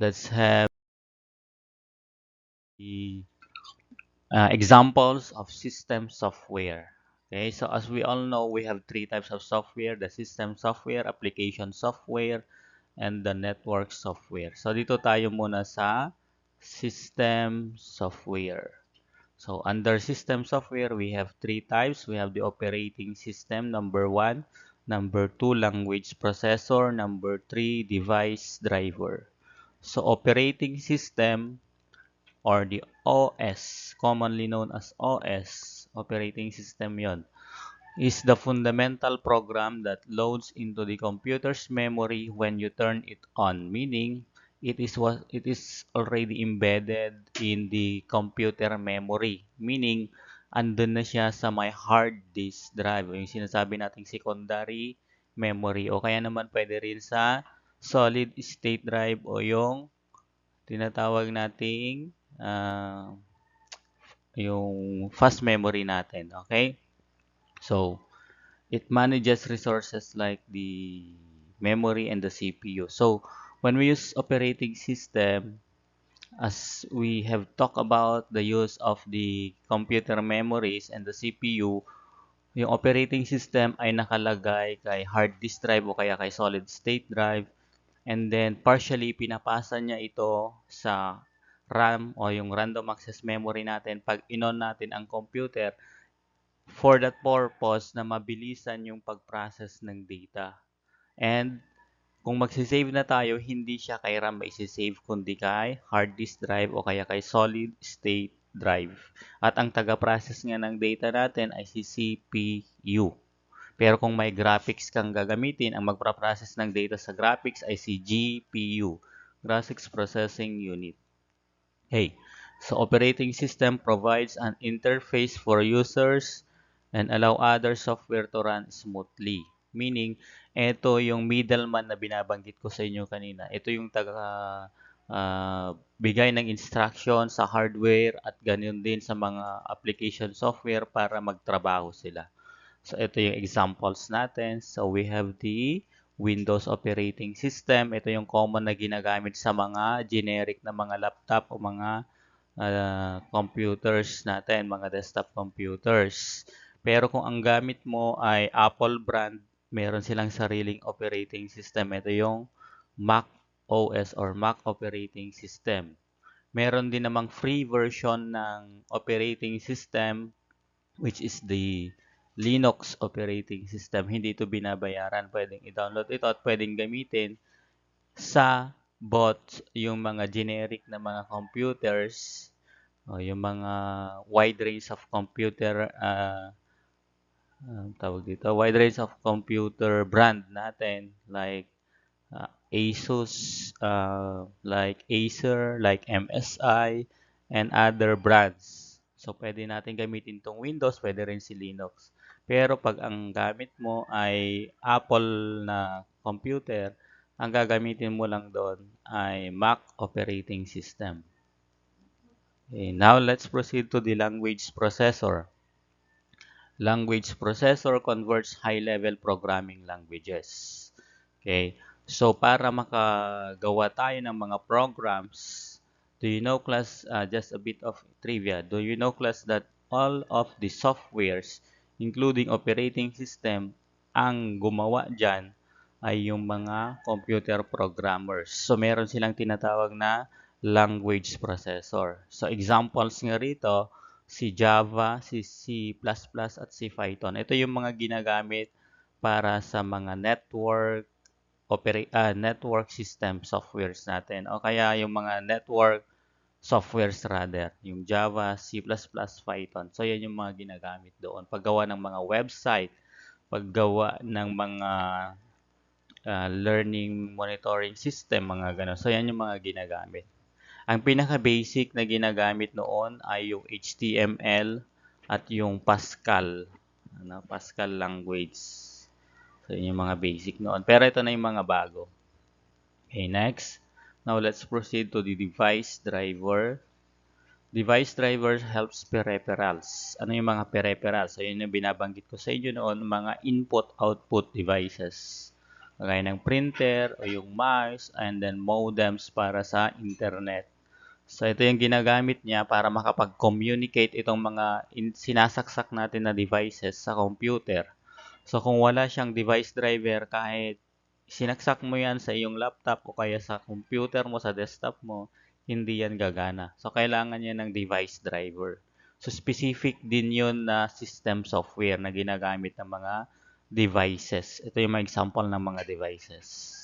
Let's have the examples of system software. Okay, so as we all know, we have three types of software: the system software, application software, and the network software. So dito tayo muna sa system software. So under system software, we have three types. We have the operating system, number one. Number two, language processor. Number three, device driver. So operating system or the OS, commonly known as OS, operating system yon, is the fundamental program that loads into the computer's memory when you turn it on, meaning it is already embedded in the computer memory, meaning andun na siya sa my hard disk drive, yung sinasabi nating secondary memory, o kaya naman pwede rin sa solid state drive o yung tinatawag nating yung fast memory natin, okay? So, it manages resources like the memory and the CPU. So, when we use operating system, as we have talked about the use of the computer memories and the CPU, yung operating system ay nakalagay kay hard disk drive o kaya kay solid state drive, and then partially pinapasa niya ito sa RAM o yung random access memory natin pag inon natin ang computer for that purpose na mabilisan yung pag-process ng data. And kung magsisave na tayo, hindi siya kay RAM maisisave kundi kay hard disk drive o kaya kay solid state drive. At ang taga-process nga ng data natin ay si CPU. Pero kung may graphics kang gagamitin, ang magpa-process ng data sa graphics ay si GPU, Graphics Processing Unit. Hey, so operating system provides an interface for users and allow other software to run smoothly. Meaning, ito yung middleman na binabanggit ko sa inyo kanina. Ito yung bigay ng instruction sa hardware at ganyan din sa mga application software para magtrabaho sila. So, ito yung examples natin. So, we have the Windows operating system. Ito yung common na ginagamit sa mga generic na mga laptop o mga computers natin, mga desktop computers. Pero kung ang gamit mo ay Apple brand, meron silang sariling operating system. Ito yung Mac OS or Mac operating system. Meron din namang free version ng operating system which is the Linux operating system. Hindi ito binabayaran. Pwedeng i-download ito at pwedeng gamitin sa both yung mga generic na mga computers o yung mga wide range of computer tawag dito, wide range of computer brand natin like Asus, like Acer, like MSI, and other brands. So, pwede natin gamitin itong Windows, pwede rin si Linux. Pero pag ang gamit mo ay Apple na computer, ang gagamitin mo lang doon ay Mac operating system. Okay, now let's proceed to the language processor. Language processor converts high-level programming languages. Okay, so para makagawa tayo ng mga programs, do you know class, just a bit of trivia, do you know class that all of the softwares, including operating system, ang gumawa dyan ay yung mga computer programmers. So meron silang tinatawag na language processor. So examples nga rito, si Java, si C++, at si Python. Ito yung mga ginagamit para sa mga network system softwares natin o kaya yung mga network softwares rather, yung Java, C++, Python. So yan yung mga ginagamit doon. Paggawa ng mga website, paggawa ng mga learning monitoring system, mga gano'n. So yan yung mga ginagamit. Ang pinaka-basic na ginagamit noon ay yung HTML at yung Pascal, Pascal language. So, yun yung mga basic noon. Pero ito na yung mga bago. Okay, next. Now, let's proceed to the device driver. Device driver helps peripherals. Ano yung mga peripherals? So, yun yung binabanggit ko sa inyo noon, mga input-output devices. Kagaya ng printer o yung mouse and then modems para sa internet. So ito yung ginagamit niya para makapag-communicate itong mga sinasaksak natin na devices sa computer. So kung wala siyang device driver, kahit sinaksak mo yan sa iyong laptop o kaya sa computer mo, sa desktop mo, hindi yan gagana. So kailangan niya ng device driver. So specific din yun na system software na ginagamit ng mga devices. Ito yung mga example ng mga devices.